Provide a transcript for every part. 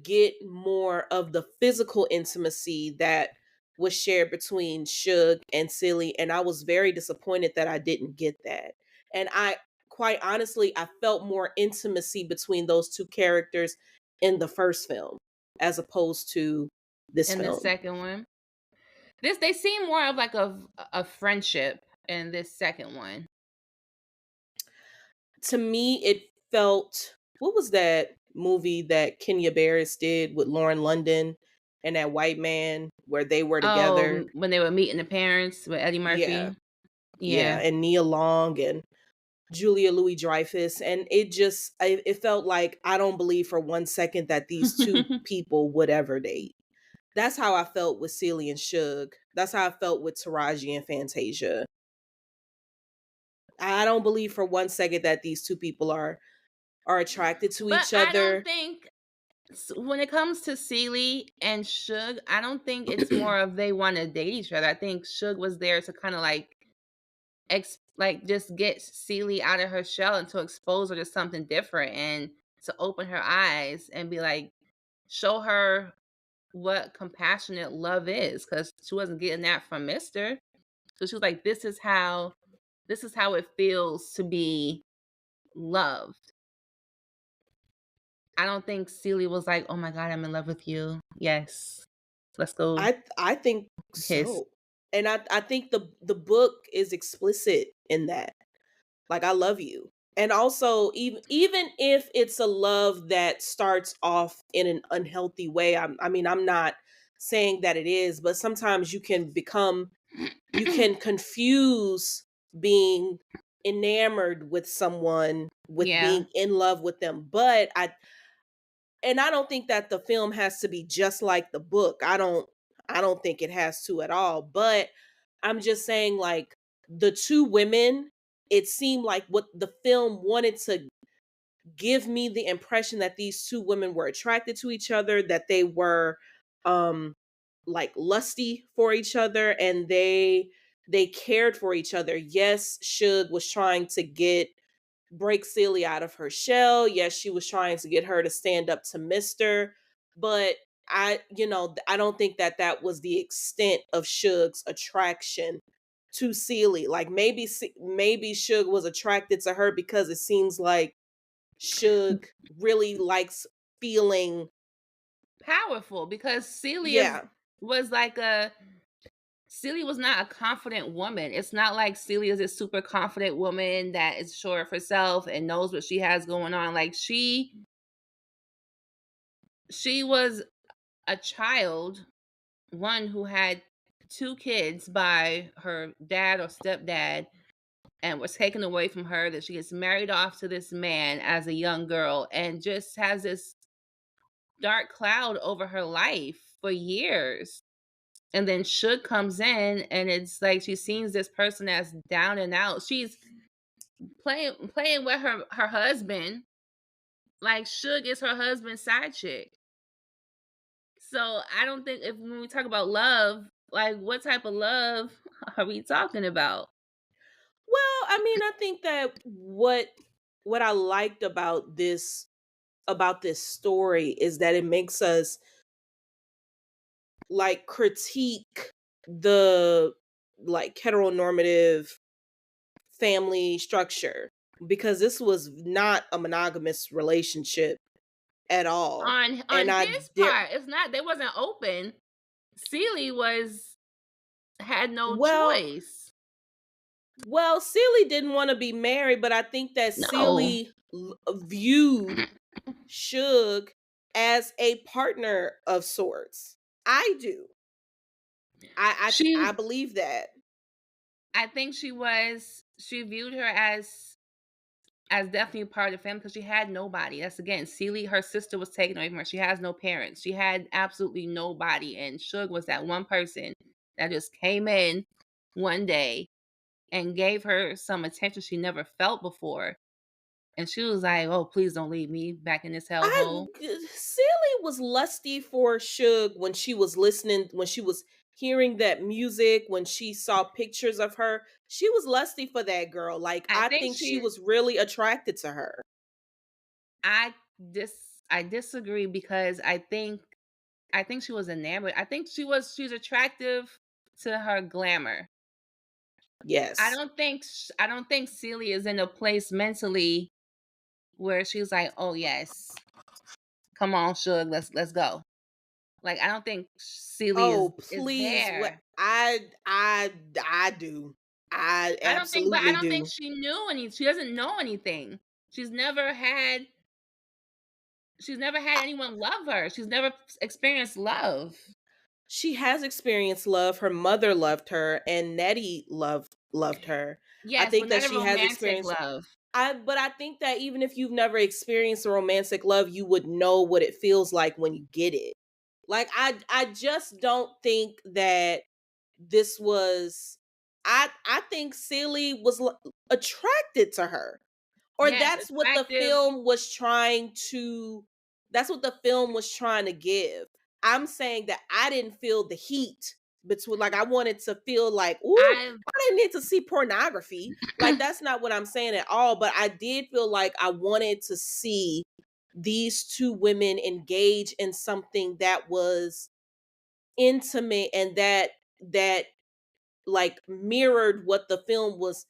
get more of the physical intimacy that was shared between Shug and Celie, and I was very disappointed that I didn't get that. And I quite honestly, I felt more intimacy between those two characters in the first film as opposed to this In the film. second one, they seem more of like a friendship in this second one. To me, it felt, what was that movie that Kenya Barris did with Lauren London and that white man where they were Oh, together? when they were meeting the parents with Eddie Yeah, Murphy. yeah, Yeah. and Nia Long and Julia Louis Dreyfus, and it felt like I don't believe for one second that these two people would ever date. That's how I felt with Celie and Shug. That's how I felt with Taraji and Fantasia. I don't believe for one second that these two people are attracted to But each I don't other. think when it comes to Celie and Shug, I don't think it's more of they want to date each other. I think Shug was there to kind of like like just get Celie out of her shell and to expose her to something different and to open her eyes and be like show her what compassionate love is because she wasn't getting that from Mister. So she was like, this is how it feels to be loved. I don't think Celie was like, "Oh my god, I'm in love with you. Yes. Let's go I think kiss." so. And I think the book is explicit in that. Like, I love you. And also, even if it's a love that starts off in an unhealthy way, I mean, I'm not saying that it is, but sometimes you can confuse being enamored with someone with Yeah. being in love with them. But I don't think that the film has to be just like the book. I don't think it has to at all. But I'm just saying, like, the two women, it seemed like what the film wanted to give me the impression that these two women were attracted to each other, that they were um like lusty for each other, and they cared for each other. Yes, Shug was trying to get break Celia out of her shell. Yes, she was trying to get her to stand up to Mister, but I don't think that that was the extent of Shug's attraction to Celie. Like, maybe Shug was attracted to her because it seems like Shug really likes feeling. Powerful because Yeah. was like a Celia was not a confident woman. It's not like Celia is a super confident woman that is sure of herself and knows what she has going on. Like she was a child, one who had two kids by her dad or stepdad and was taken away from her, that she gets married off to this man as a young girl and just has this dark cloud over her life for years. And then Shug comes in and it's like she sees this person as down and out. She's playing with her husband. Like Shug is her husband's side chick. So I don't think if when we talk about love, like what type of love are we talking about? Well, I mean, I think that what I liked about this story is that it makes us like critique the like heteronormative family structure, because this was not a monogamous relationship at all. And On his part, it's not they wasn't open. Celie was had no well, choice. Celie didn't want to be married, but I think that No. Celie viewed Shug as a partner of sorts. I do. I She believe that. I think she viewed her as definitely part of the family because she had nobody. That's again, Celie, her sister was taken away from her. She has no parents. She had absolutely nobody. And Shug was that one person that just came in one day and gave her some attention she never felt before. And she was like, "Oh, please don't leave me back in this hellhole." Celie was lusty for Shug when she was listening, when she was hearing that music, when she saw pictures of her. She was lusty for that girl. Like, I I think think she she was really attracted to her. I dis I disagree because I think she was enamored. I think she's attractive to her glamour. Yes. I don't think Celie is in a place mentally where she's like, "Oh yes, come on, Shug, let's go." Like I don't think Celie Oh, is please. What there. I do. I I absolutely don't think do. she doesn't know anything. She's never had she's never had anyone love her. She's never experienced love. She has experienced love. Her mother loved her and Nettie loved her. I Yes, think but that not a she has romantic experienced love. I think that even if you've never experienced a romantic love, you would know what it feels like when you get it. Like I just don't think that this was I think Celie was attracted to her. Or Yes, attractive. that's what the film was trying to give. I'm saying that I didn't feel the heat between, like, I wanted to feel like, ooh, I I didn't need to see pornography. Like, that's not what I'm saying at all. But I did feel like I wanted to see these two women engage in something that was intimate and that like mirrored what the film was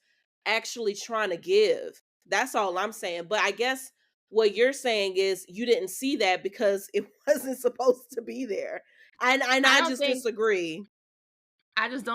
actually trying to give. That's all I'm saying. But I guess what you're saying is you didn't see that because it wasn't supposed to be there. And I I don't just think disagree. I just don't